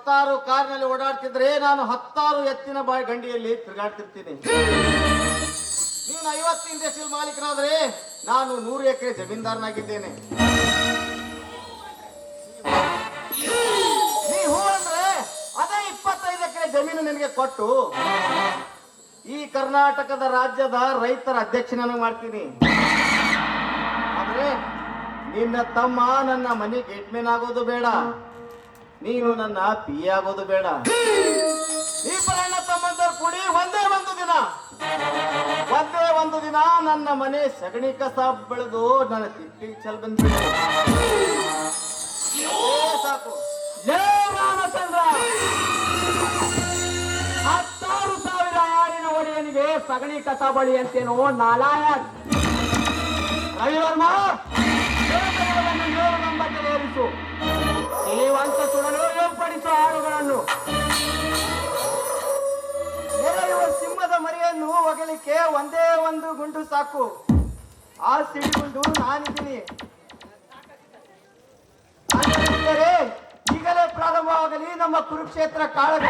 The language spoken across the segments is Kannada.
10 ಕಾರ್ನಲ್ಲಿ ಓಡಾಡ್ತಿದ್ರೆ ನಾನು 10 ಎತ್ತಿನ ಬಾಯಿ ಗಂಡಿಯಲ್ಲಿ ತಿರುಗಾಡ್ತಿರ್ತೀನಿ. ನೀನು 50 ಎಸಿಲ್ ಮಾಲೀಕನಾದ್ರೆ ನಾನು 100 ಎಕರೆ ಜಮೀನ್ದಾರನಾಗಿದ್ದೇನೆ. ನೀ ಹೂ ಅಂದ್ರೆ ಅದೇ 25 ಎಕರೆ ಜಮೀನು ನಿನಗೆ ಕೊಟ್ಟು ಈ ಕರ್ನಾಟಕದ ರಾಜ್ಯದ ರೈತರ ಅಧ್ಯಕ್ಷನನ್ನು ಮಾಡ್ತೀನಿ. ಆದ್ರೆ ನಿನ್ನ ತಮ್ಮ ನನ್ನ ಮನೆ ಗೇಟ್ಮೇನ್ ಆಗೋದು ಬೇಡ, ನೀನು ನನ್ನ ಪಿ ಆಗೋದು ಬೇಡ. ಇಬ್ಬರಣ್ಣ ತಮ್ಮಂದರು ಕೂಡಿ ಒಂದೇ ಒಂದು ದಿನ ನನ್ನ ಮನೆ ಸಗಣಿ ಕಸ ಬೆಳೆದು ನನ್ನ ತಿಪ್ಪಿ ಚಲ್ ಬಂದ್ಬಿಟ್ಟು ಸಾಕು. ಜಯ ರಾಮಚಂದ್ರ, 10,000 ಆಡಿನ ಒಡೆಯನಿಗೆ ಸಗಣಿ ಕಸ ಬಳಿ ಅಂತೇನೋ ನಾಲಾಯಕ್. ರವಿವರ್ಮ, ಏರಿಸು, ನೀವಂತ ಸುಡಲು ಏರ್ಪಡಿಸುವ ಹಾಡುಗಳನ್ನು. ನೆರೆಯುವ ಸಿಂಹದ ಮರಿಯನ್ನು ಒಗಲಿಕ್ಕೆ ಒಂದೇ ಒಂದು ಗುಂಡು ಸಾಕು. ಆ ಸಿಡಿಗುಂಡು ನಾನಿದ್ದೀನಿ. ಈಗಲೇ ಪ್ರಾರಂಭವಾಗಲಿ ನಮ್ಮ ಕುರುಕ್ಷೇತ್ರ ಕಾಳಗ.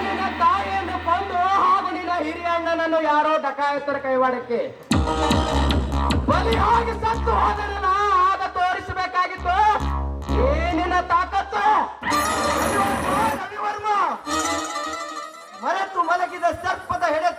ನಿನ್ನ ತಾಯಿಯನ್ನು ಕೊಂದು ಹಾಗೂ ನಿನ್ನ ಹಿರಿಯ ಅಣ್ಣನನ್ನು ಯಾರೋ ಡಕಾಯತರ ಕೈವಾಡಕ್ಕೆ ಬಲಿಯಾಗಿ ಸತ್ತು ಹೋದ